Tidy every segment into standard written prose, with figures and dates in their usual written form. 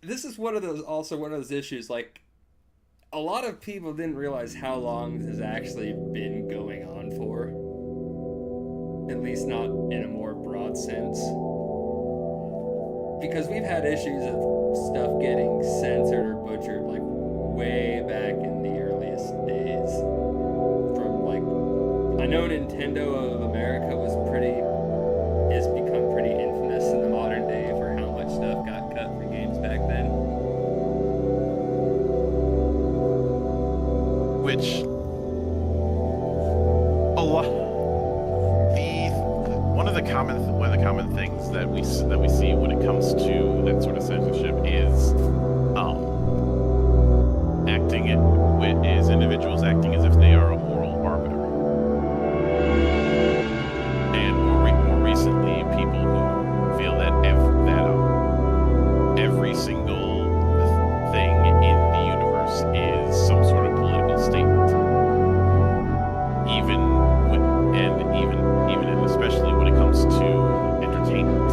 this is one of those issues. Like, a lot of people didn't realize how long this has actually been going on for. At least not in a more broad sense. Because we've had issues of stuff getting censored or butchered like way back in the earliest days. From like, I know Nintendo of America has become pretty infamous in the modern day for how much stuff got cut from games back then. Which a lot. One of the common things that we see when it comes to that sort of censorship is individuals acting as if they are a moral arbiter, and more recently, people who feel that every single thing in the universe is some sort of political statement, even and especially when it comes to entertainment.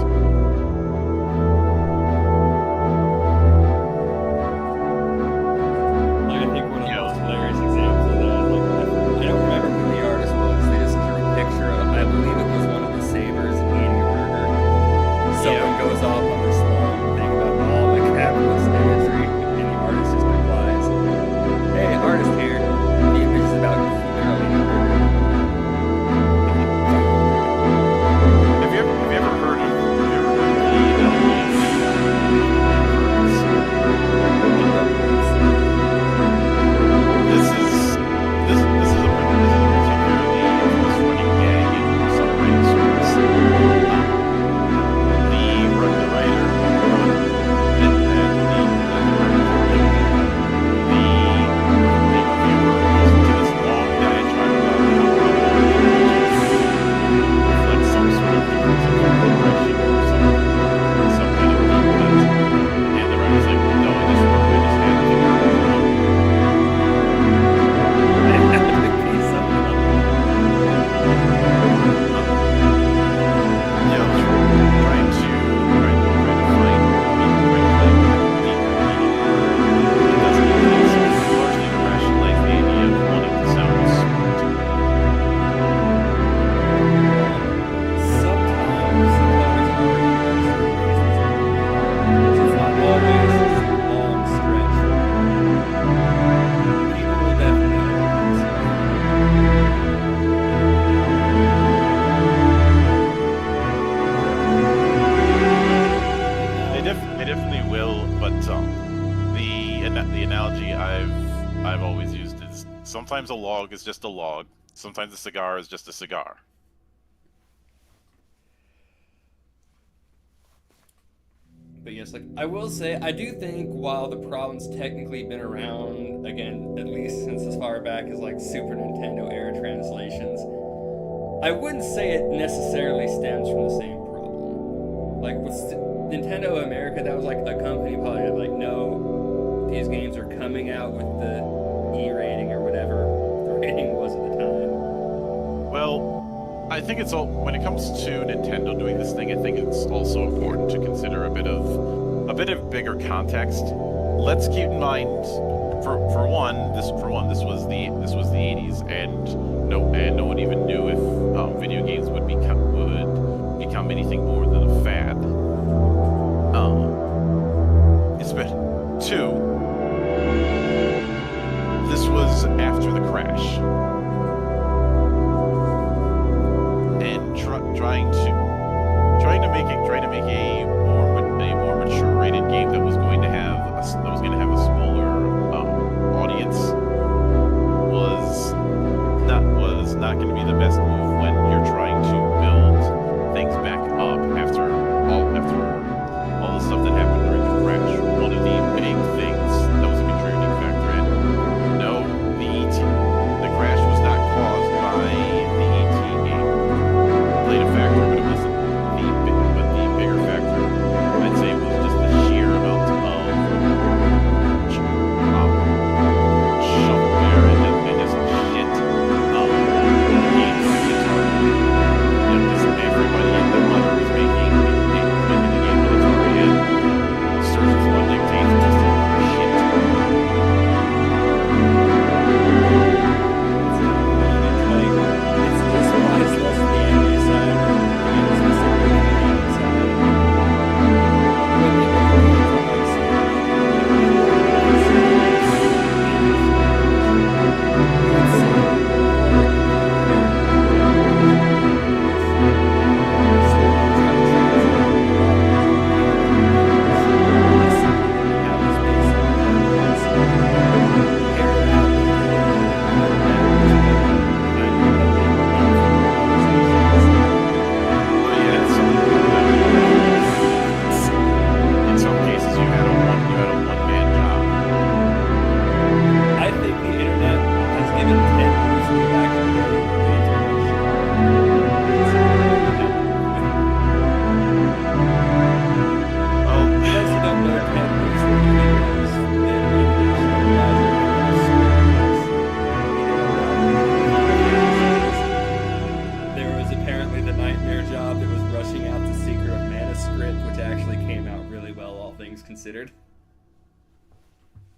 Like, I think one of the most hilarious examples of that is like, I don't remember who the artist was. They just drew a picture of, I believe it was one of the Sabers eating a burger. Someone goes off on this long thing about all the capitalist imagery, and the artist just replies, "Hey, artist here. The image is about clearly a burger." Have you ever heard of this is a particularly infamous running gag in some Reddit sources. The writer and the reviewer goes into this long diatribe about how like some sort of difference in aggression or some kind of deep cut. And the writer's like, no, I just had to figure out It had to be something like yeah, I was trying to find deeper meaning. It doesn't even seem largely to rationalize the idea of wanting to sound smart. sometimes it's not always this long stretch. People will definitely They definitely will, but the analogy I've always used is sometimes a log is just a log, sometimes a cigar is just a cigar. But yes, like, I will say, I do think while the problem's technically been around, again, at least since as far back as like Super Nintendo era translations, I wouldn't say it necessarily stems from the same problem. Like with Nintendo America, that was like a company probably had like, no, these games are coming out with the E rating or whatever the rating was at the time. Well, I think it's all when it comes to Nintendo doing this thing. I think it's also important to consider a bit of bigger context. Let's keep in mind, for one, this was the 80s, and no one even knew if video games would become anything more than a fad. It's been two. This was after the crash. And trying to make a more mature rated game that was going to have a smaller audience was not going to be the best move when you're trying to build things back up after all the stuff that happened during the crash. One of the big things that was a contributing factor, and no, the crash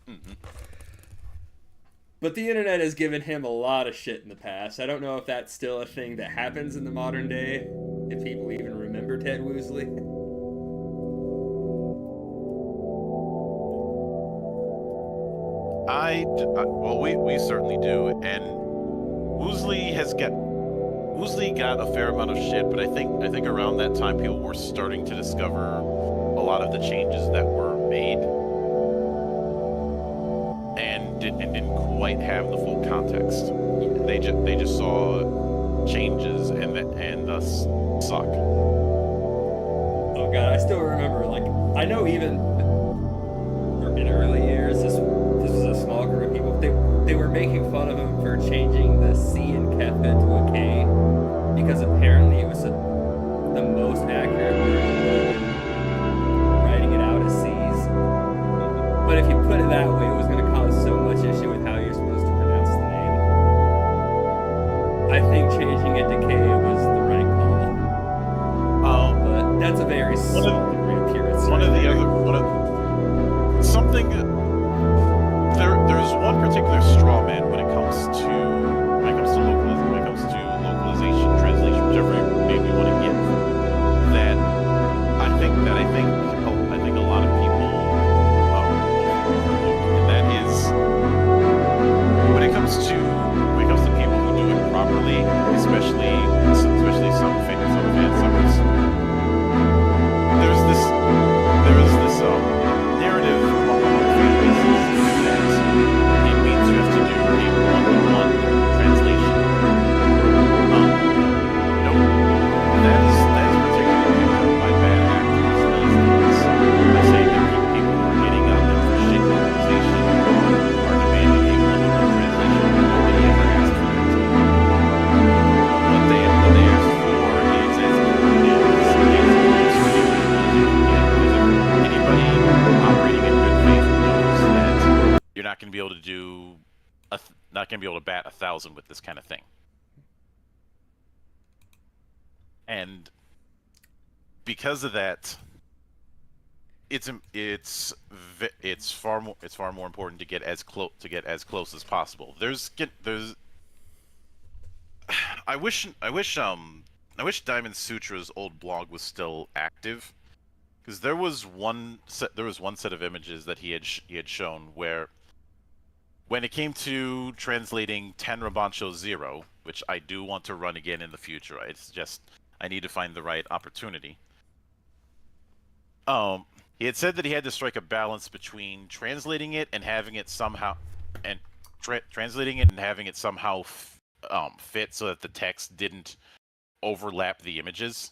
Mhm. But the internet has given him a lot of shit in the past. I don't know if that's still a thing that happens in the modern day, if people even remember Ted Woosley. Well, we certainly do, and Woosley got a fair amount of shit, but I think around that time people were starting to discover a lot of the changes that were made and didn't quite have the full context. They just saw changes and thus suck. Oh god, I still remember, like, I know even in early years, this was a small group of people. They were making fun of him for changing the C in Kefka to a K because apparently it was the most accurate version of writing it out as C's. But if you put it that way, it was going to cause so much issue with how you're supposed to pronounce the name. I think changing it to K was the right call. But that's a very small degree of purity. One of the other one of something there's one particular straw man when it comes to localization, translation, whichever name you want to give, that I think a lot of people overlook, and that is when it comes to people who do it properly, especially some fan subbers. There's this narrative among fan bases that it means you have to do a one-to-one translation. No, that is particularly picked up by bad actors these days. By saying that people who are getting on them for shit localization are demanding a one-to-one translation. Nobody ever asked for that. What they asked for is as close to it as you can get. Because anybody operating in good faith knows that you're not going to be able to not going to be able to bat 1,000 with this kind of thing. And because of that, it's far more important to get as close as possible. I wish Diamond Sutra's old blog was still active, because there was one set of images that he had shown where, when it came to translating Tenrabancho 0, which I do want to run again in the future, it's just I need to find the right opportunity. He had said that he had to strike a balance between translating it and having it somehow fit so that the text didn't overlap the images.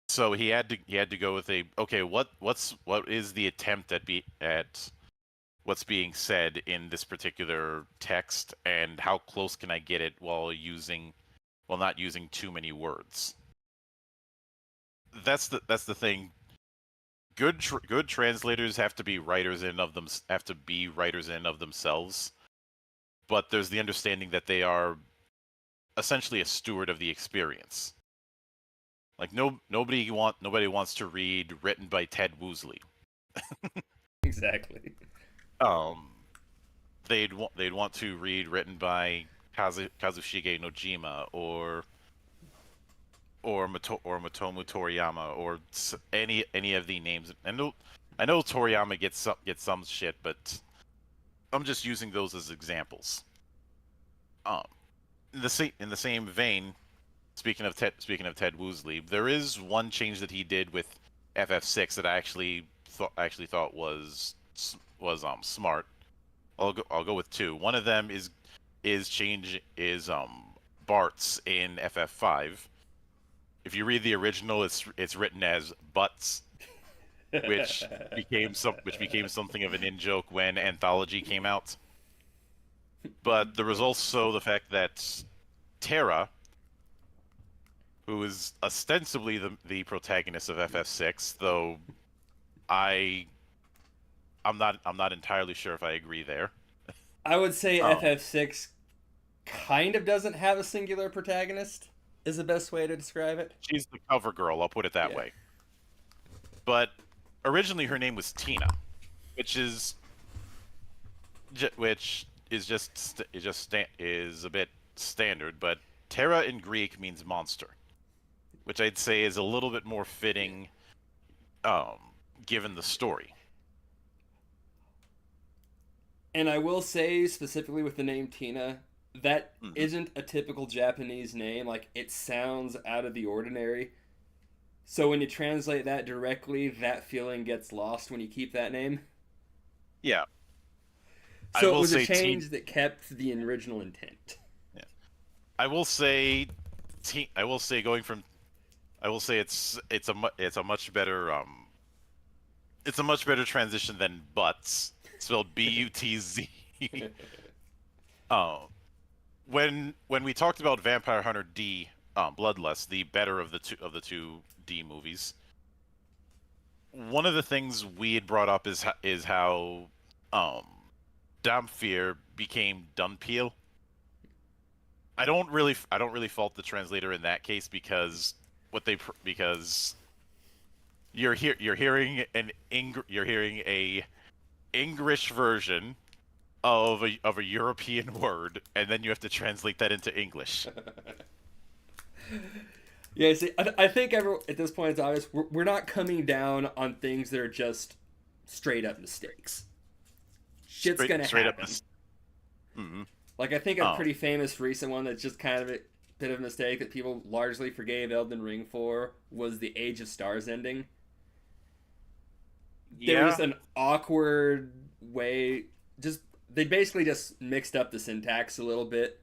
So he had to go with what is the attempt at what's being said in this particular text, and how close can I get it while not using too many words. That's the thing. Good translators have to be writers in of themselves, but there's the understanding that they are essentially a steward of the experience. Like nobody wants to read written by Ted Woosley. Exactly. They'd want to read written by Kazushige Nojima or Matomu Toriyama, or any of the names. I know Toriyama gets some shit, but I'm just using those as examples. In the same vein, speaking of Ted Woosley, there is one change that he did with FF6 that I actually thought was smart. I'll go with two. One of them is Bart's in FF5. If you read the original, it's written as Butts, which became something of an in-joke when Anthology came out. But there was also the fact that Terra, who is ostensibly the protagonist of FF6, though I'm not entirely sure if I agree there. I would say FF6 kind of doesn't have a singular protagonist, is the best way to describe it. She's the cover girl, I'll put it that way. But originally her name was Tina, which is which is just is a bit standard, but Terra in Greek means monster, which I'd say is a little bit more Yeah. fitting, um, given the story. And I will say specifically with the name Tina, that Hmm. isn't a typical Japanese name. Like it sounds out of the ordinary. So when you translate that directly, that feeling gets lost when you keep that name. Yeah, I So it will was a say Tina. change that kept the original intent. Yeah. I will say, I will say going from I will say it's a much better it's a much better transition than Butts, spelled Butz. um, when we talked about Vampire Hunter D, Bloodlust, the better of the two D movies, one of the things we had brought up is how um, Damphir became Dunpeel. I don't really fault the translator in that case because because you're hearing a English version of a European word, and then you have to translate that into English. Yeah, see, I think at this point it's obvious we're not coming down on things that are just straight up mistakes. Shit's gonna Straight up happen. this. Mm-hmm. Like I think a Oh, pretty famous recent one that's just kind of a bit of a mistake that people largely forgave Elden Ring for was the Age of Stars ending. There was yeah. just an awkward way. Just they basically just mixed up the syntax a little bit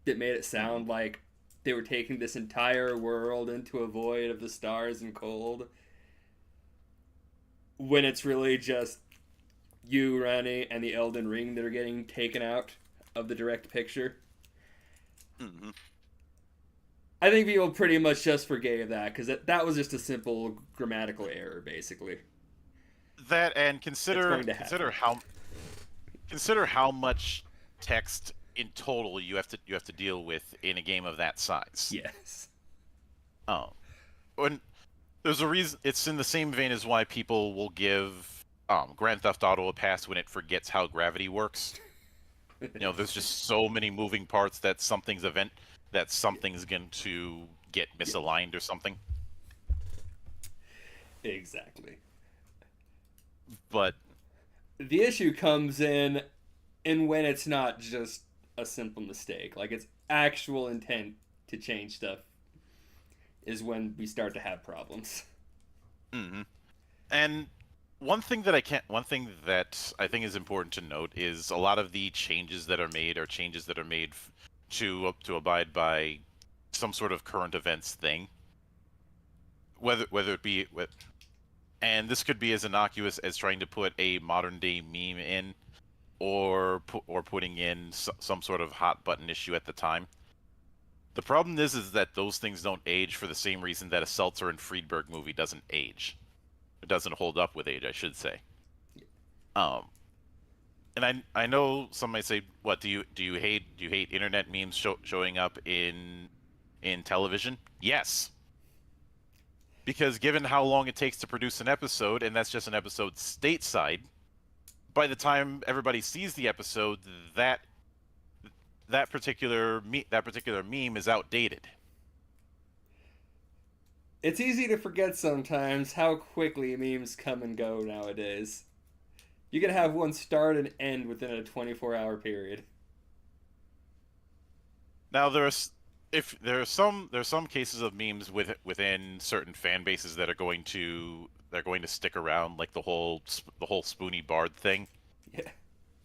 that made it Mm-hmm. sound like they were taking this entire world into a void of the stars and cold when it's really just you, Rani, and the Elden Ring that are getting taken out of the direct picture. Mm-hmm. I think people pretty much just forgave that because that was just a simple grammatical error, basically. That and It's going to happen. consider how much text in total you have to deal with in a game of that size. Yes. Oh, when there's a reason. It's in the same vein as why people will give Grand Theft Auto a pass when it forgets how gravity works. You know, there's just so many moving parts that something's going to get Yeah, misaligned or something. exactly. But The issue comes in when it's not just a simple mistake. Like it's actual intent to change stuff is when we start to have problems. mhm. And one thing that I think is important to note is a lot of the changes that are made are changes that are made to abide by some sort of current events thing, whether it be with, and this could be as innocuous as trying to put a modern day meme in, or putting in some sort of hot button issue at the time. The problem is that those things don't age for the same reason that a Seltzer and Friedberg movie doesn't age. It doesn't hold up with age, I should say. Um, and I know some might say, "What do you hate internet memes showing up in television?" Yes, because given how long it takes to produce an episode, and that's just an episode stateside, by the time everybody sees the episode, that that particular meme is outdated. It's easy to forget sometimes how quickly memes come and go nowadays. You can have one start and end within a 24-hour period. Now if there are some cases of memes within certain fan bases that are going to stick around, like the whole Spoonie Bard thing Yeah.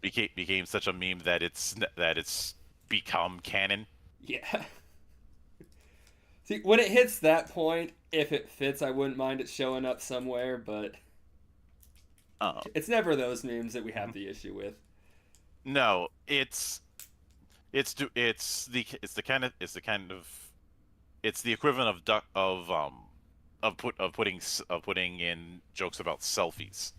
became such a meme that it's become canon. Yeah. See, when it hits that point, if it fits, I wouldn't mind it showing up somewhere, but Uh, it's never those memes that we have the issue with. no, it's the kind of it's the equivalent of of putting in jokes about selfies.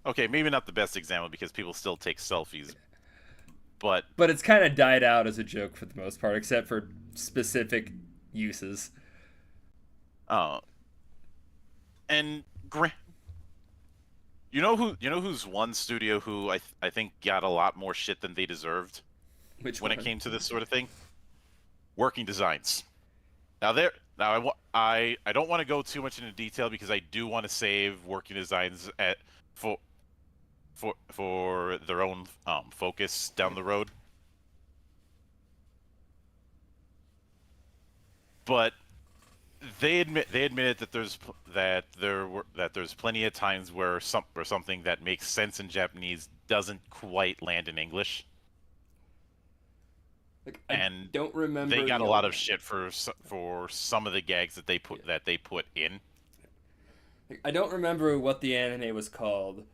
Okay, maybe not the best example because people still take selfies, but But it's kind of died out as a joke for the most part, except for specific uses. uh, And you know who's one studio who I think got a lot more shit than they deserved Which when it one? came to this sort of thing? Working Designs. Now there now I don't want to go too much into detail because I do want to save Working Designs at for for their own focus down the road. But they admitted that there's plenty of times where something that makes sense in Japanese doesn't quite land in English, Like I and don't they remember got a the lot of shit for some of the gags yeah. that they put in. Like, I don't remember what the anime was called,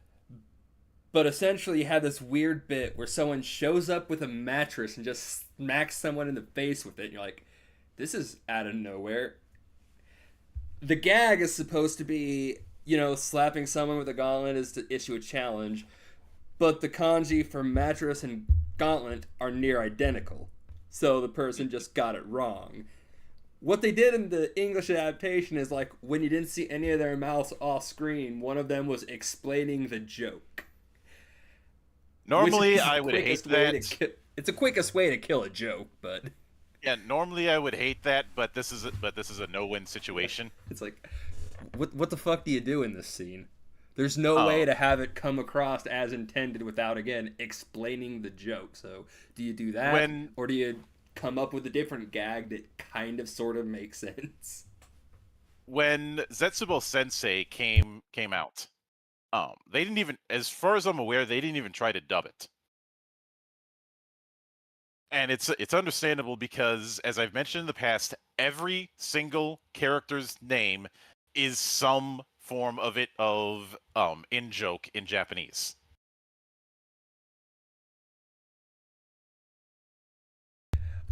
but essentially you had this weird bit where someone shows up with a mattress and just smacks someone in the face with it. And you're like, this is out of nowhere. The gag is supposed to be, slapping someone with a gauntlet is to issue a challenge, but the kanji for mattress and gauntlet are near identical. So the person just got it wrong. What they did in the English adaptation is like when you didn't see any of their mouths off screen, one of them was explaining the joke, which Normally, is the I would hate quickest way to that. kill. It's the quickest way to kill a joke, but Yeah, normally I would hate that, but this is a no-win yeah, situation. it's like, what the fuck do you do in this scene? There's no way Um, to have it come across as intended without again explaining the joke. So do you do that, when or do you come up with a different gag that kind of sort of makes sense? when Zetsubo Sensei came out, they didn't even, as far as I'm aware, they didn't even try to dub it. And it's understandable because, as I've mentioned in the past, every single character's name is some form of in joke in Japanese.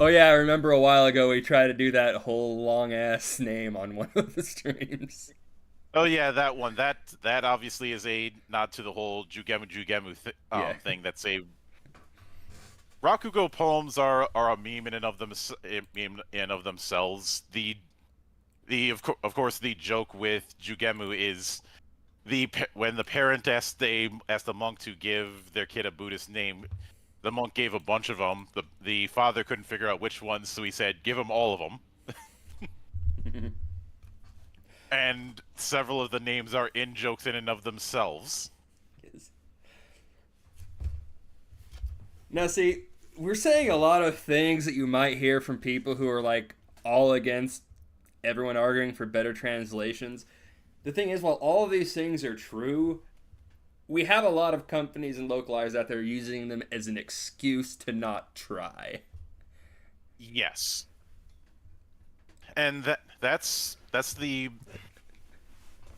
Oh yeah, I remember a while ago we tried to do that whole long ass name on one of the streams. Oh yeah, that one. That obviously is a nod to the whole Jugemu Yeah. thing. That's a Rakugo poems are a meme in and of them meme in and of themselves. Of course the joke with Jugemu is when the parent asked the monk to give their kid a Buddhist name. The monk gave a bunch of them. The father couldn't figure out which ones, so he said, "Give him all of them." And several of the names are in jokes in and of themselves. Now, see, we're saying a lot of things that you might hear from people who are like all against everyone arguing for better translations. The thing is, while all of these things are true, we have a lot of companies and localized out there using them as an excuse to not try. Yes, and that's the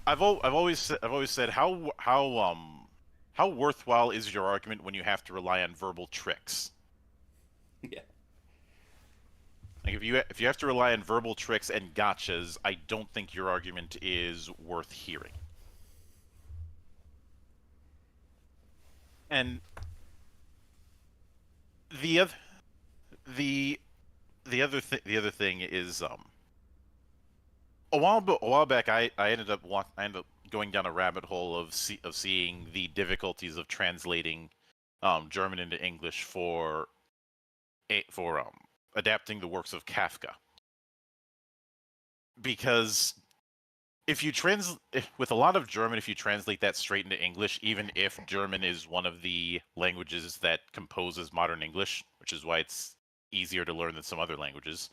I've always said how worthwhile is your argument when you have to rely on verbal tricks? Yeah. Like if you have to rely on verbal tricks and gotchas, I don't think your argument is worth hearing. And the other the the other thing is a while back I ended up going down a rabbit hole of seeing the difficulties of translating German into English for adapting the works of Kafka, because if you with a lot of German, if you translate that straight into English, even if German is one of the languages that composes modern English, which is why it's easier to learn than some other languages,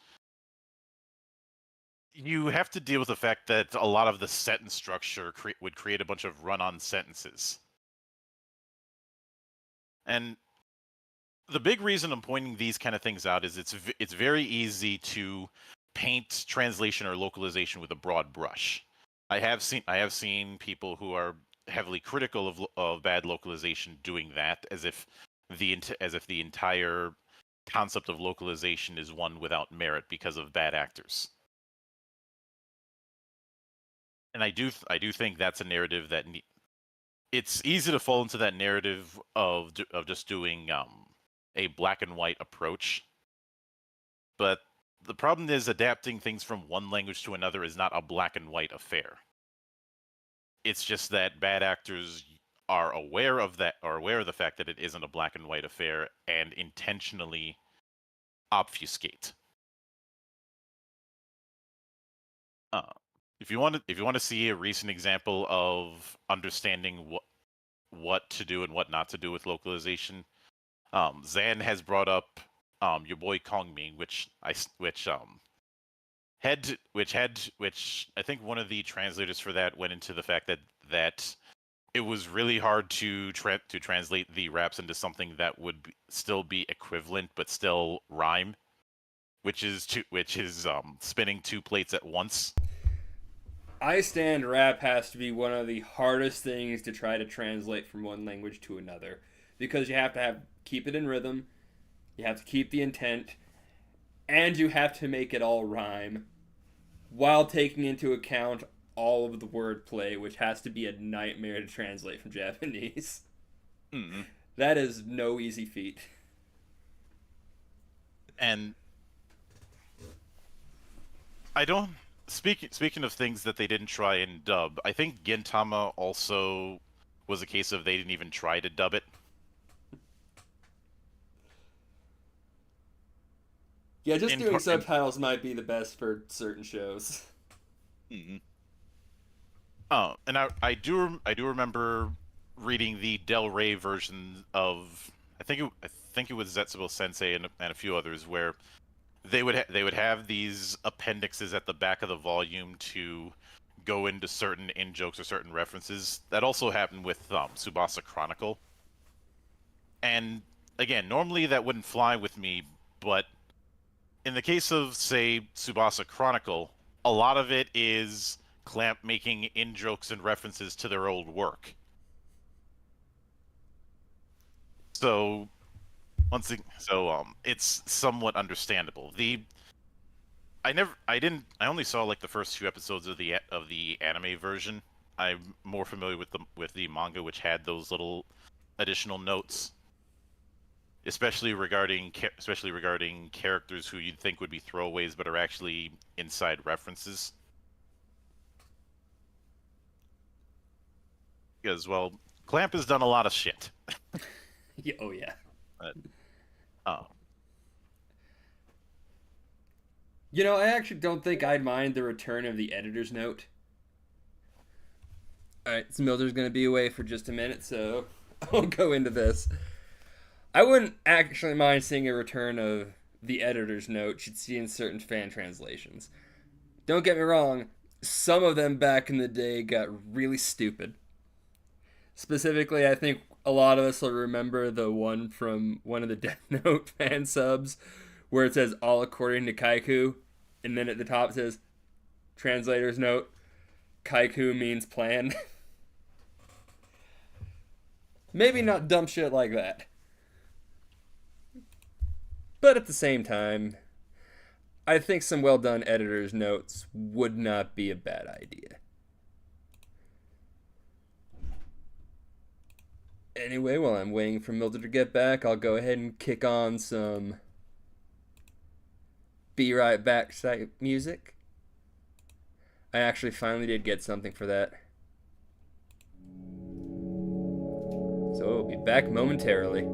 you have to deal with the fact that a lot of the sentence structure would create a bunch of run-on sentences. And the big reason I'm pointing these kind of things out is it's very easy to paint translation or localization with a broad brush. I have seen people who are heavily critical of bad localization doing that as if the entire concept of localization is one without merit because of bad actors. And I do think that's a narrative that it's easy to fall into that narrative of just doing a black and white approach. But the problem is adapting things from one language to another is not a black and white affair. It's just that bad actors are aware of that, or aware of the fact that it isn't a black and white affair, and intentionally obfuscate. Uh, if you want to see a recent example of understanding what to do and what not to do with localization, Zan has brought up your boy Kong Me, which I think one of the translators for that went into the fact that it was really hard to translate the raps into something that would still be equivalent but still rhyme, which is spinning two plates at once. I stand rap has to be one of the hardest things to try to translate from one language to another because you have to keep it in rhythm, you have to keep the intent, and you have to make it all rhyme while taking into account all of the wordplay, which has to be a nightmare to translate from Japanese. Mm-hmm. That is no easy feat. And I don't. Speaking of things that they didn't try and dub, I think Gintama also was a case of they didn't even try to dub it. Yeah, just doing subtitles might be the best for certain shows. Mm-hmm. Oh, and I do remember reading the Del Rey version of I think it was Zetsubo Sensei and a few others where they would have these appendixes at the back of the volume to go into certain in jokes or certain references. That also happened with Tsubasa Chronicle. And again, normally that wouldn't fly with me, but in the case of say Tsubasa Chronicle, a lot of it is Clamp making in jokes and references to their old work. So it's somewhat understandable. I only saw like the first few episodes of the anime version. I'm more familiar with the manga, which had those little additional notes, especially regarding characters who you'd think would be throwaways but are actually inside references. Because well, Clamp has done a lot of shit. Yeah, oh yeah. But, oh. You know, I actually don't think I'd mind the return of the editor's note. Alright, so Mildred's going to be away for just a minute, so I'll go into this. I wouldn't actually mind seeing a return of the editor's note you'd see in certain fan translations. Don't get me wrong, some of them back in the day got really stupid. Specifically, I think a lot of us will remember the one from one of the Death Note fan subs where it says all according to Kaiku, and then at the top it says translator's note, Kaiku means plan. Maybe not dumb shit like that. But at the same time, I think some well done editor's notes would not be a bad idea. Anyway, while I'm waiting for Mildred to get back, I'll go ahead and kick on some Be Right Back type music. I actually finally did get something for that. So we'll be back momentarily.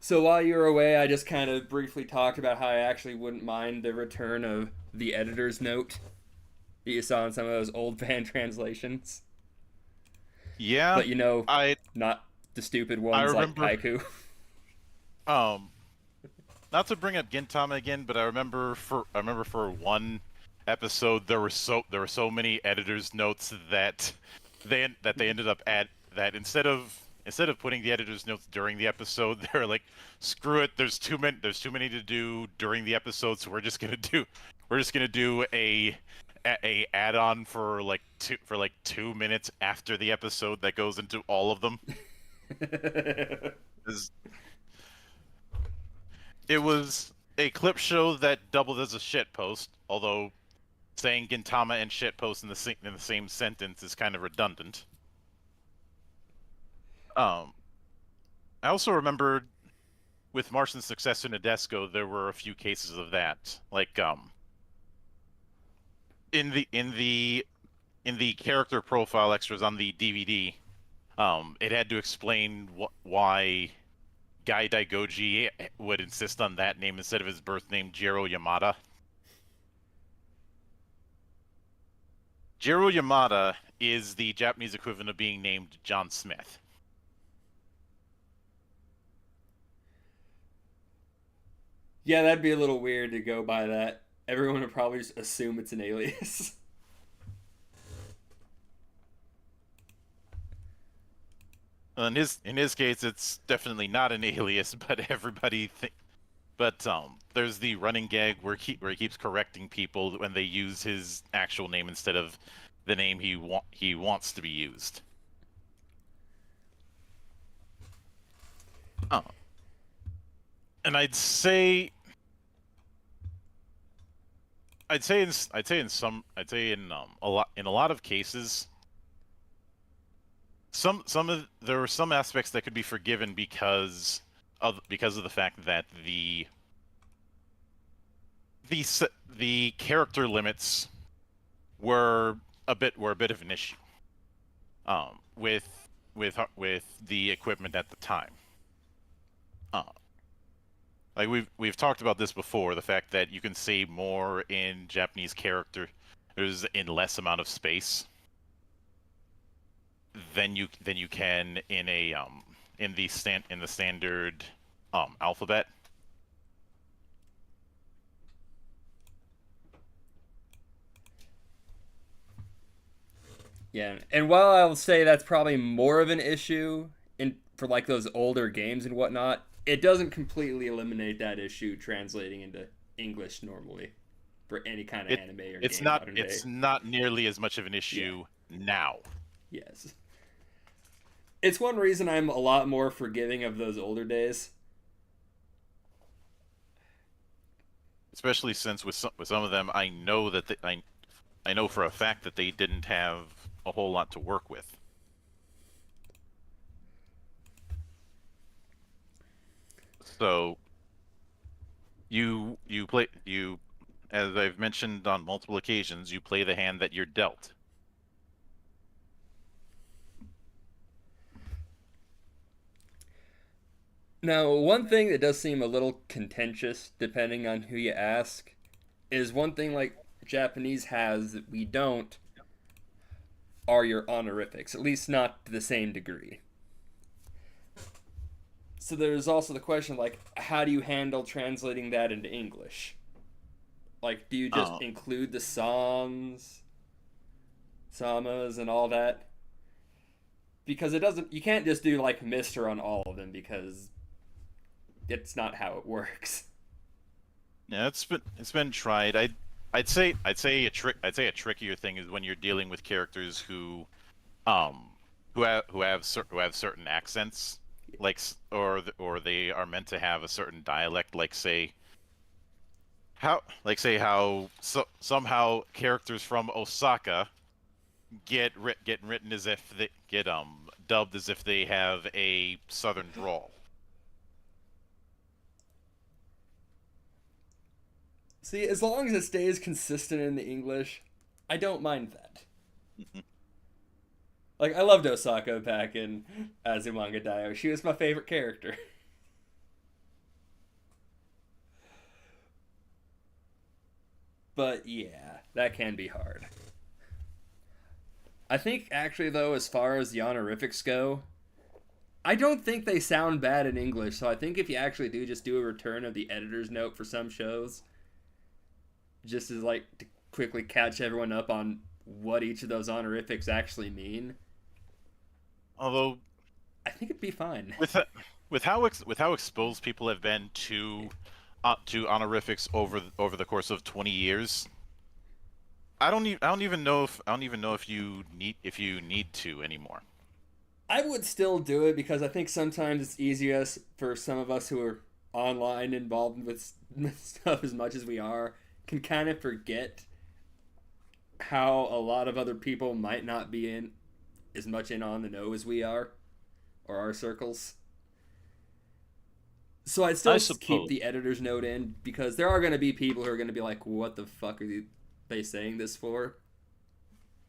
So while you were away, I just kind of briefly talked about how I actually wouldn't mind the return of the editor's note that you saw in some of those old fan translations. Yeah, But you know, I not the stupid I ones like remember. haiku. Um, Not to bring up Gintama again, but I remember for one episode there were so many editors' notes that they ended up at that instead of putting the editor's notes during the episode, they're like, screw it, there's too many to do during the episode, so we're just gonna do a add-on for like 2 minutes after the episode that goes into all of them. It was a clip show that doubled as a shit post, although saying Gintama and shit post in the same sentence is kind of redundant. Um, I also remembered with Martian's successor Nadesco, there were a few cases of that. Like in the character profile extras on the DVD, it had to explain why Guy Daigoji would insist on that name instead of his birth name Jiro Yamada. Jiro Yamada is the Japanese equivalent of being named John Smith. Yeah, that'd be a little weird to go by that. Everyone would probably just assume it's an alias. In his case, it's definitely not an alias, but but there's the running gag where he keeps correcting people when they use his actual name instead of the name he wants to be used. Oh. And I'd say in a lot of cases there were some aspects that could be forgiven because of the fact that the character limits were a bit of an issue with the equipment at the time. Uh, like we've talked about this before, the fact that you can say more in Japanese characters in less amount of space than you can in a in the standard alphabet. Yeah, and while I'll say that's probably more of an issue in for like those older games and whatnot, it doesn't completely eliminate that issue translating into English normally for any kind of It anime or game modern day. it's not nearly as much of an Yeah. issue now. Yes. It's one reason I'm a lot more forgiving of those older days. Especially since with some of them, I know for a fact that they didn't have a whole lot to work with. So you play you as I've mentioned on multiple occasions, you play the hand that you're dealt. Now, one thing that does seem a little contentious, depending on who you ask, is one thing like Japanese has that we don't are your honorifics, at least not to the same degree. So there's also the question like, how do you handle translating that into English? Like, do you just Uh, include the samas, and all that? Because it doesn't, you can't just do like Mister on all of them because it's not how it works. yeah, it's been tried. I'd say a trickier thing is when you're dealing with characters um who have certain accents, or they are meant to have a certain dialect, like say how somehow characters from Osaka get written as if they get dubbed as if they have a southern drawl. See, as long as it stays consistent in the English, I don't mind that. Like, I loved Osaka back in Azumanga Daioh. She was my favorite character. But yeah, that can be hard. I think actually though, as far as the honorifics go, I don't think they sound bad in English. So I think if you actually do just do a return of the editor's note for some shows, just as like to quickly catch everyone up on what each of those honorifics actually mean, Although I think it'd be fine. with with how exposed people have been to honorifics over the course of 20 years, I don't even know if you need to anymore. I would still do it because I think sometimes it's easiest for some of us who are online involved with stuff as much as we are can kind of forget how a lot of other people might not be in as much in on the know as we are or our circles. So I'd I still keep suppose. the editor's note in because there are going to be people who are going to be like, what the fuck are they saying this for?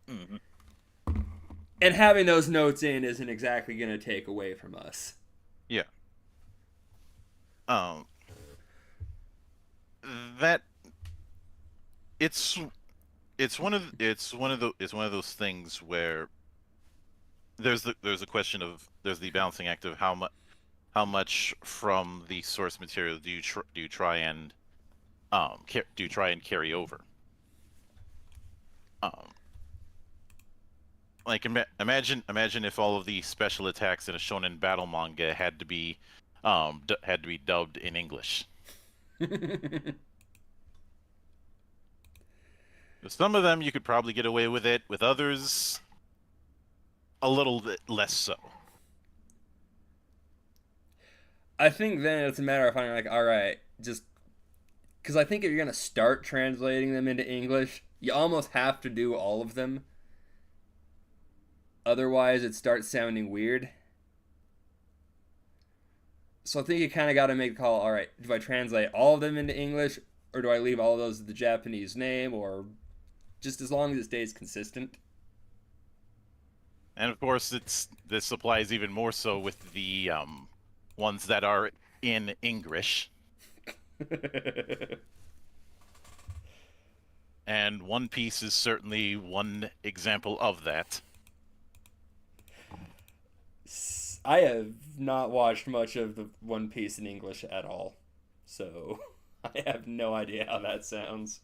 Mhm. And having those notes in isn't exactly going to take away from us. Yeah. Um. That it's it's one of those things where there's a question of there's the balancing act of how much from the source material do you try and do you try and carry over. Um. Like imagine if all of the special attacks in a shonen battle manga had to be had to be dubbed in English. With some of them you could probably get away with it. With others, a little bit less so. I think then it's a matter of finding like, all right, just because I think if you're gonna start translating them into English, you almost have to do all of them. Otherwise, it starts sounding weird. So I think you kind of got to make the call. All right, do I translate all of them into English, or do I leave all of those with the Japanese name, or just as long as it stays consistent? And of course, this applies even more so with the ones that are in English. And One Piece is certainly one example of that. I have not watched much of the One Piece in English at all, so I have no idea how that sounds.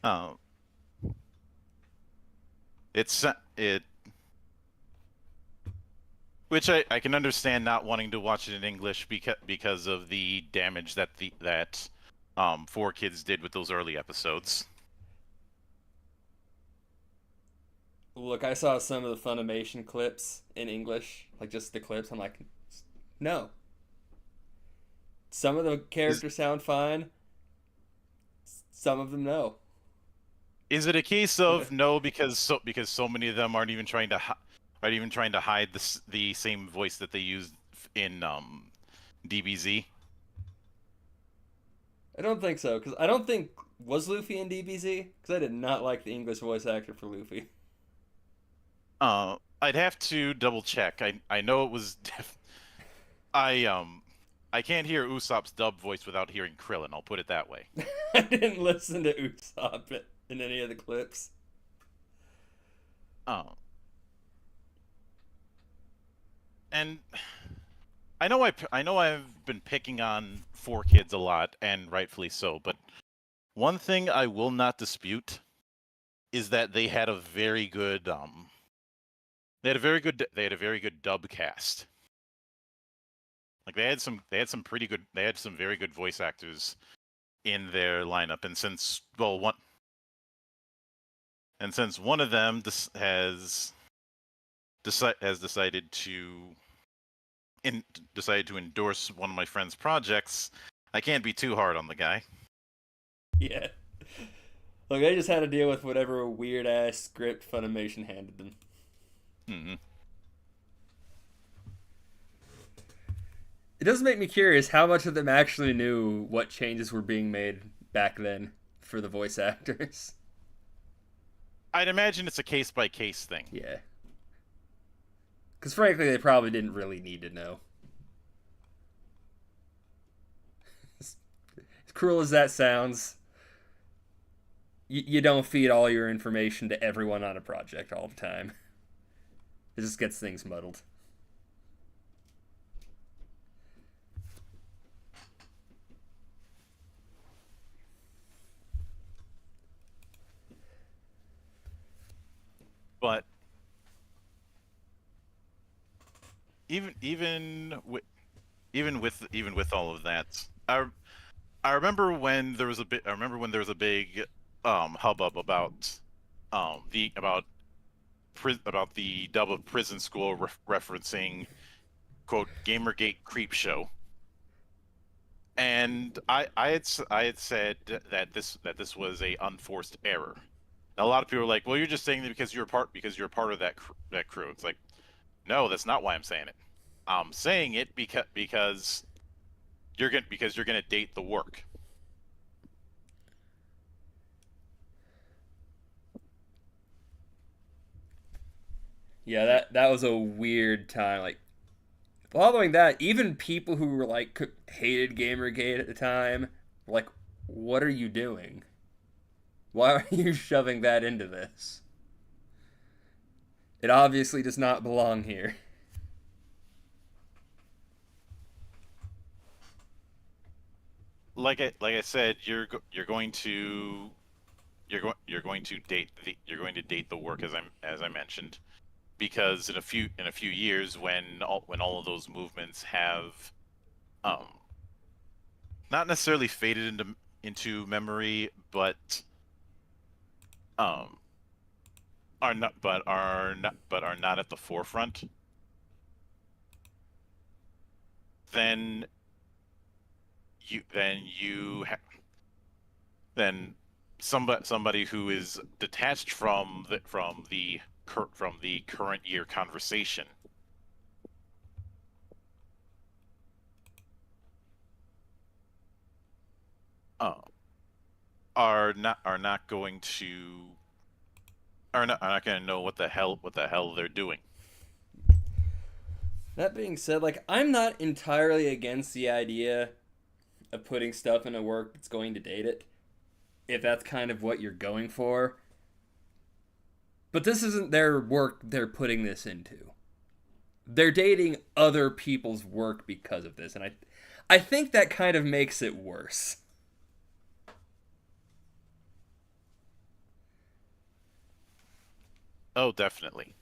Uh, it's it, which I can understand not wanting to watch it in English because of the damage that Four Kids did with those early episodes. Look, I saw some of the Funimation clips in English, like just the clips. I'm like, no. Some of the Is characters sound fine. Some of them no. is it a case of no because so many of them aren't even trying to hide the same voice that they used in DBZ? I don't think so because I don't think was Luffy in DBZ because I did not like the English voice actor for Luffy. I'd have to double check. I know it was I I can't hear Usopp's dub voice without hearing Krillin. I'll put it that way. I didn't listen to Usopp in any of the clips. Uh, and I know I've been picking on Four Kids a lot, and rightfully so. But one thing I will not dispute is that they had a very good they had a very good dub cast. Like they had some pretty good they had some very good voice actors in their lineup, and since one of them has decided to endorse one of my friend's projects, I can't be too hard on the guy. Yeah. Look, they just had to deal with whatever weird ass script Funimation handed them. Hmm. It does make me curious how much of them actually knew what changes were being made back then for the voice actors. I'd imagine it's a case by case thing. Yeah. Because frankly, they probably didn't really need to know. It's cruel as that sounds, you don't feed all your information to everyone on a project all the time. It just gets things muddled. But even with all of that, I remember when there was a bit. I remember when there was a big hubbub about the about the dub of Prison School referencing quote Gamergate creep show, and I had said that this was a unforced error. Now, a lot of people are like, well, you're just saying that because you're a part of that crew. It's like, no, that's not why I'm saying it. I'm saying it because you're gonna date the work. Yeah, that was a weird time. Like following that, even people who were like hated Gamergate at the time were like, "What are you doing? Why are you shoving that into this? It obviously does not belong here." Like I said, you're going to date the work as I mentioned, because in a few years when all of those movements have um not necessarily faded into memory, but um are not at the forefront, then you then you ha- then somebody who is detached from the current year conversation uh, are not going to are not going to know what the hell they're doing. That being said, like I'm not entirely against the idea of putting stuff in a work that's going to date it, if that's kind of what you're going for. But this isn't their work they're putting this into. They're dating other people's work because of this, and I think that kind of makes it worse. Oh, definitely.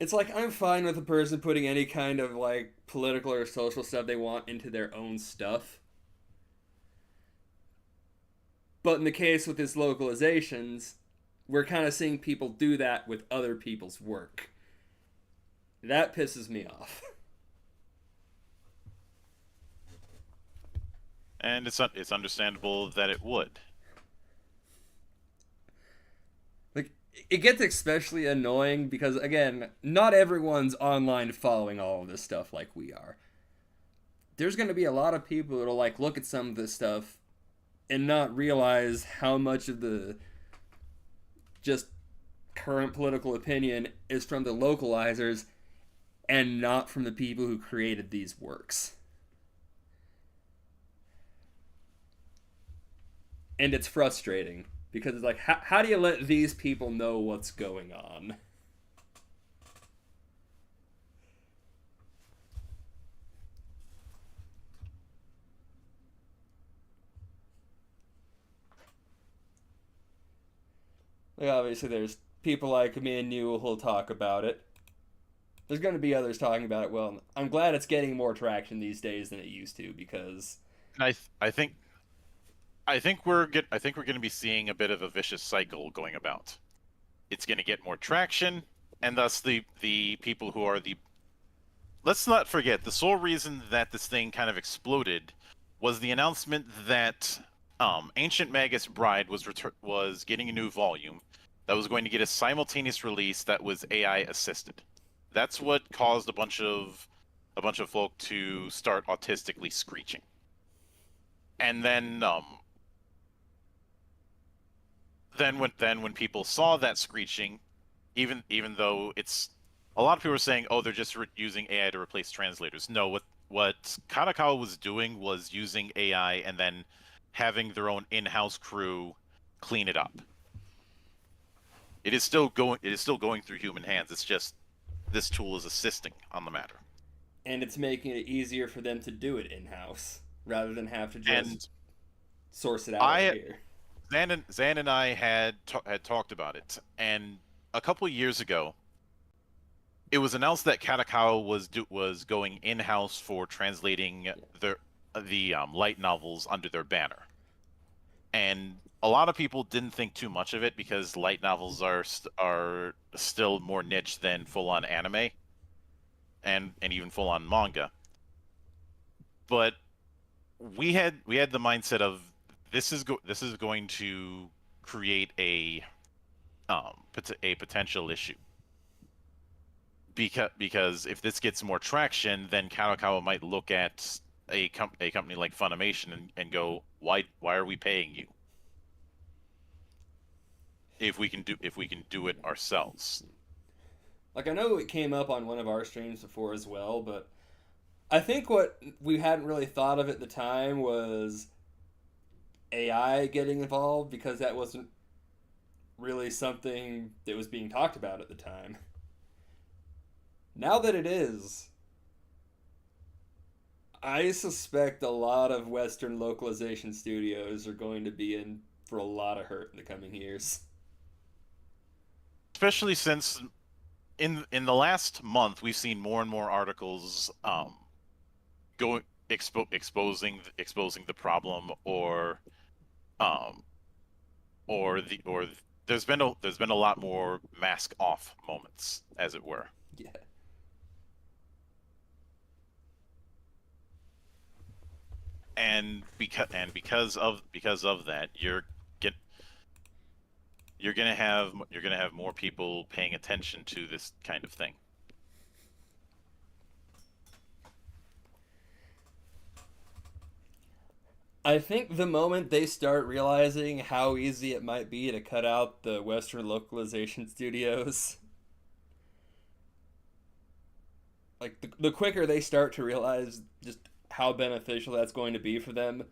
It's like I'm fine with a person putting any kind of like political or social stuff they want into their own stuff. But in the case with his localizations, we're kind of seeing people do that with other people's work. That pisses me off. And it's understandable that it would. Like it gets especially annoying because again, not everyone's online following all of this stuff like we are. There's going to be a lot of people that'll like look at some of this stuff and not realize how much of the just current political opinion is from the localizers and not from the people who created these works. And it's frustrating because it's like, how do you let these people know what's going on? Like, obviously, there's people like me and you who'll talk about it. There's going to be others talking about it. Well, I'm glad it's getting more traction these days than it used to because And I think we're going to be seeing a bit of a vicious cycle going about. It's going to get more traction, and thus the people who are the let's not forget the sole reason that this thing kind of exploded was the announcement that Ancient Magus Bride was getting a new volume that was going to get a simultaneous release that was AI assisted. That's what caused a bunch of folk to start autistically screeching. And then when people saw that screeching, even though it's a lot of people are saying, oh, they're just using AI to replace translators. No, what Kadokawa was doing was using AI and then having their own in-house crew clean it up. It is still going through human hands. It's just this tool is assisting on the matter. And it's making it easier for them to do it in house rather than have to just And source it out over I here. Zan and I had talked about it, and a couple of years ago, it was announced that Kadokawa was going in-house for translating the light novels under their banner. And a lot of people didn't think too much of it because light novels are still more niche than full-on anime and even full-on manga. But we had the mindset of this is going to create a potential issue because if this gets more traction, then Kadokawa might look at a company like Funimation and go, why are we paying you if we can do it ourselves? Like, I know it came up on one of our streams before as well, but I think what we hadn't really thought of at the time was AI getting involved because that wasn't really something that was being talked about at the time. Now that it is, I suspect a lot of Western localization studios are going to be in for a lot of hurt in the coming years. Especially since in the last month we've seen more and more articles going exposing the problem um or there's been a lot more mask off moments, as it were. Yeah. Because of that, get you're gonna have more people paying attention to this kind of thing. I think the moment they start realizing how easy it might be to cut out the Western localization studios, like the quicker they start to realize just how beneficial that's going to be for them,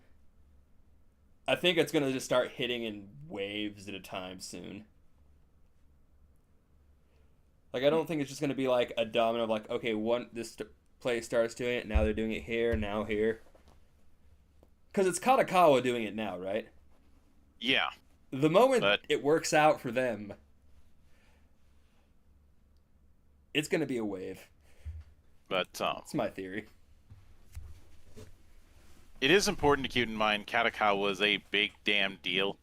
I think it's going to just start hitting in waves at a time soon. Like, I don't think it's just going to be like a domino of like, okay, this place starts doing it, now they're doing it here, now here. Because it's Kadokawa doing it now, right? Yeah, The moment but it works out for them, it's going to be a wave. but That's my theory. it is important to keep in mind Kadokawa was a big damn deal.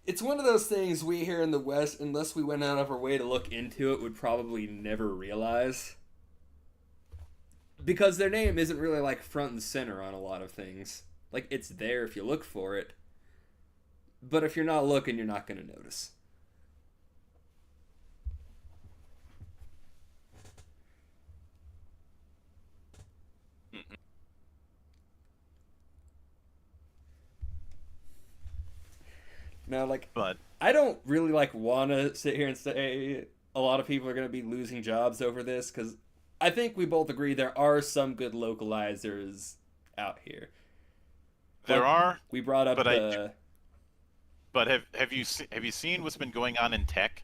It's one of those things we here in the West, unless we went out of our way to look into it, would probably never realize. Because their name isn't really like front and center on a lot of things. Like, it's there if you look for it. But if you're not looking, you're not going to notice. Now, like, But I don't really like want to sit here and say a lot of people are going to be losing jobs over this because I think we both agree there are some good localizers out here. there Like, are, we brought up but I the but have you seen what's been going on in tech?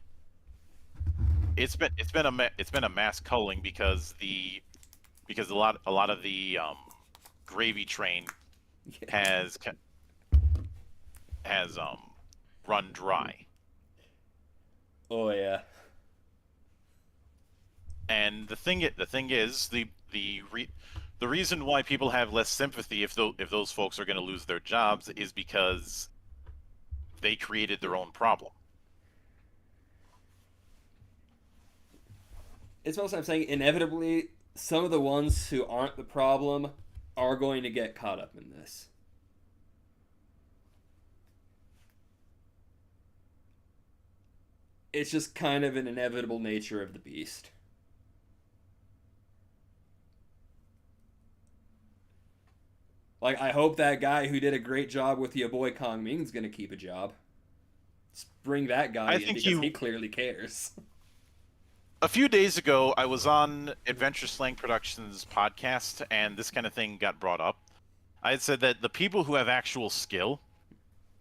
It's been a mass culling because a lot of the gravy train has has run dry. oh yeah. And the thing is the reason why people have less sympathy if those folks are going to lose their jobs is because they created their own problem. It's mostly I'm saying inevitably some of the ones who aren't the problem are going to get caught up in this. It's just kind of an inevitable nature of the beast. Like, I hope that guy who did a great job with your boy Kong Ming's gonna keep a job. Just bring that guy I in think because he clearly cares. A few days ago, I was on Adventure Slang Productions podcast, and this kind of thing got brought up. I had said that the people who have actual skill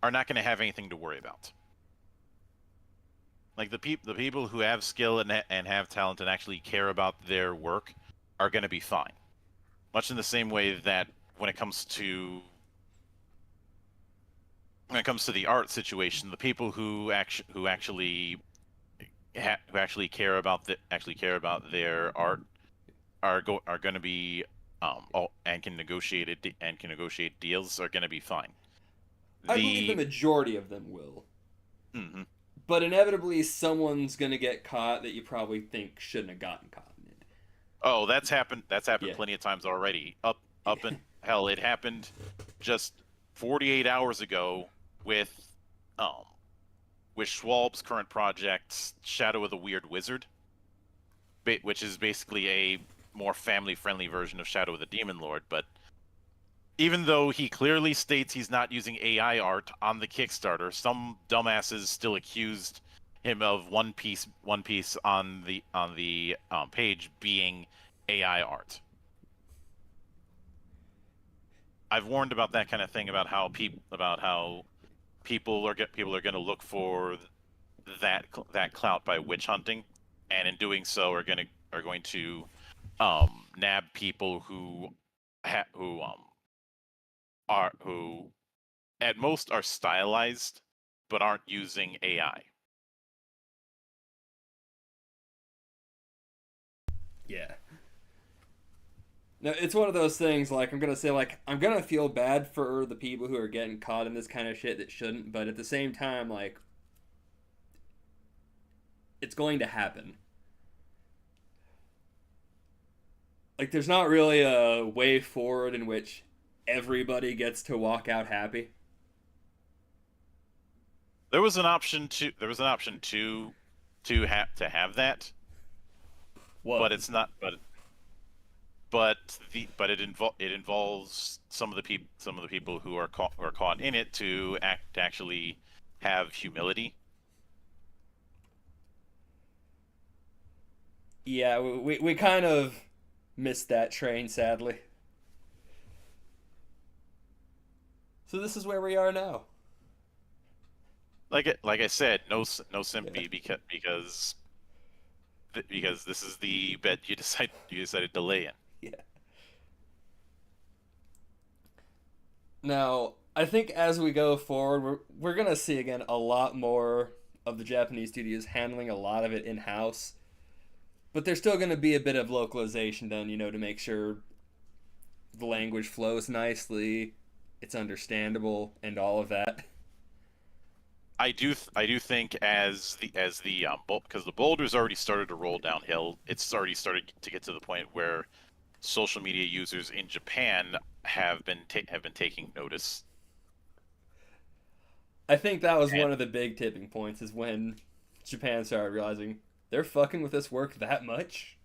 are not going to have anything to worry about. Like the people who have skill and have talent and actually care about their work are going to be fine. Much in the same way that when it comes to the art situation, the people who actually care about their art are going to be and can negotiate deals are going to be fine. I believe the The majority of them will. mhm. But inevitably, someone's gonna get caught that you probably think shouldn't have gotten caught in it. Oh, that's happened. That's happened Yeah. plenty of times already. Up Yeah. and hell, it happened just 48 hours ago with um Schwab's current project, Shadow of the Weird Wizard, which is basically a more family-friendly version of Shadow of the Demon Lord. But even though he clearly states he's not using AI art on the Kickstarter, some dumbasses still accused him of One Piece on the page being AI art. I've warned about that kind of thing about how people are going to look for that clout by witch hunting, and in doing so are going to nab people who at most are stylized but aren't using AI. Yeah. No, it's one of those things. Like I'm gonna say, like I'm gonna feel bad for the people who are getting caught in this kind of shit that shouldn't. But at the same time, like it's going to happen. Like there's not really a way forward in which everybody gets to walk out happy. There was an option to have that, but Was. it's not. But it involves some of the people who are caught in it to actually have humility. Yeah, we kind of missed that train, sadly. So this is where we are now. Like I said, no Yeah. sympathy because this is the bet you decided to lay in. Yeah. Now, I think as we go forward, we're gonna see again a lot more of the Japanese studios handling a lot of it in house, but there's still gonna be a bit of localization done, to make sure the language flows nicely, it's understandable, and all of that. I do think as the because the boulder's already started to roll downhill. It's already started to get to the point where social media users in Japan have been taking notice. I think that was And one of the big tipping points is when Japan started realizing they're fucking with this work that much.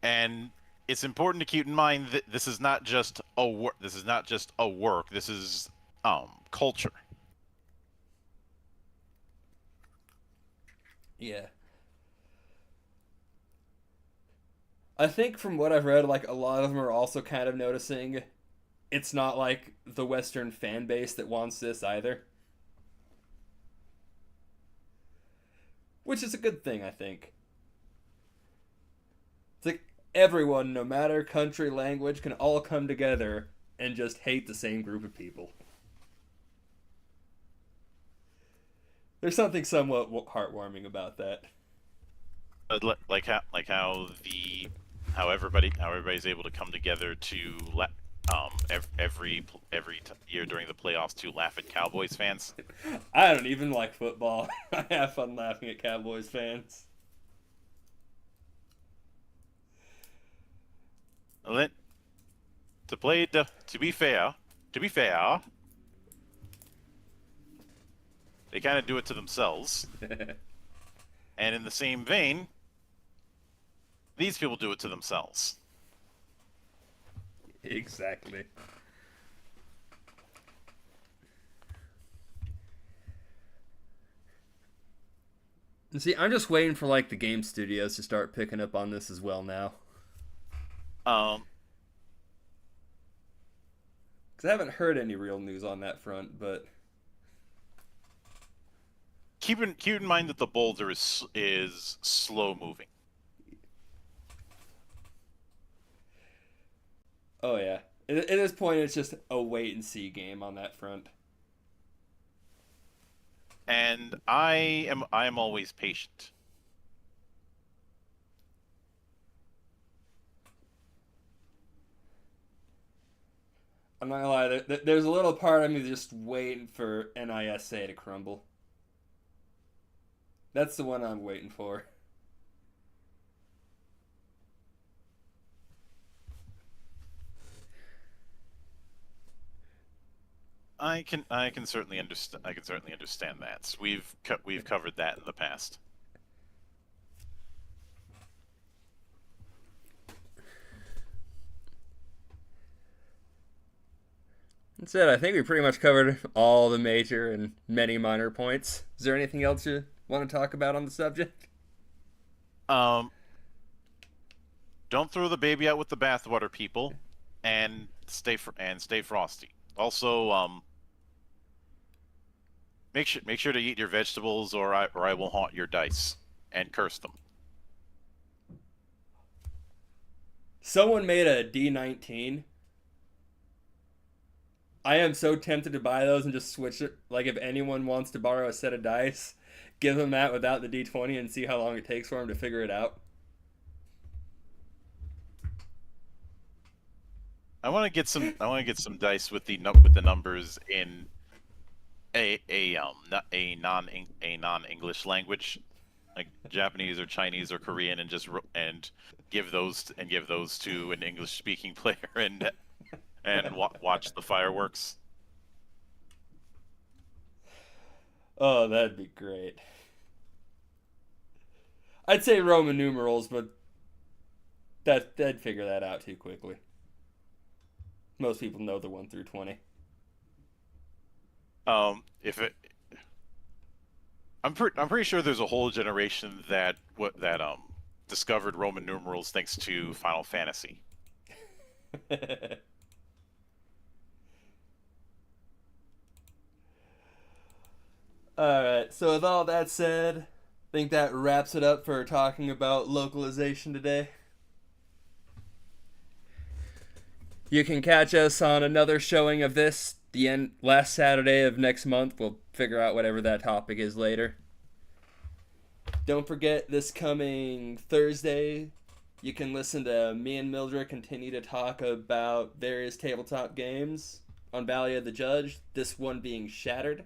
and it's important to keep in mind that this is not just a work. This is not just a work. This is culture. Yeah. I think from what I've read, like a lot of them are also kind of noticing it's not like the Western fan base that wants this either. Which is a good thing, I think. It's like everyone, no matter country, language, can all come together and just hate the same group of people. There's something somewhat heartwarming about that. Like how everybody's able to come together to every year during the playoffs to laugh at Cowboys fans. I don't even like football. I have fun laughing at Cowboys fans. Let to be fair, they kind of do it to themselves. And in the same vein, these people do it to themselves. Exactly. And see, I'm just waiting for like the game studios to start picking up on this as well now. Um, Because I haven't heard any real news on that front, but keep in mind that the boulder is slow moving. oh yeah. At this point, it's just a wait and see game on that front. And I am always patient. I'm not gonna lie, there's a little part of me just waiting for NISA to crumble. That's the one I'm waiting for. I can certainly understand that. We've covered that in the past. That's it. I think we pretty much covered all the major and many minor points. Is there anything else you want to talk about on the subject? Um, don't throw the baby out with the bathwater, people, and stay frosty. Also, make sure to eat your vegetables, or I will haunt your dice and curse them. Someone made a D19. I am so tempted to buy those and just switch it. Like, if anyone wants to borrow a set of dice, give them that without the D20 and see how long it takes for them to figure it out. I want to get some dice with the numbers in a non English language, like Japanese or Chinese or Korean, and give those to an English speaking player and watch the fireworks. Oh, that'd be great. I'd say Roman numerals, but they'd figure that out too quickly. Most people know the 1 through 20. If it, I'm pretty sure there's a whole generation that discovered Roman numerals thanks to Final Fantasy. Alright, so with all that said, I think that wraps it up for talking about localization today. You can catch us on another showing of this last Saturday of next month. We'll figure out whatever that topic is later. Don't forget, this coming Thursday, you can listen to me and Mildra continue to talk about various tabletop games on Valley of the Judge, this one being Shattered.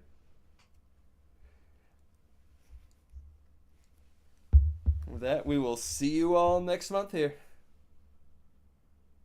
With that, we will see you all next month here.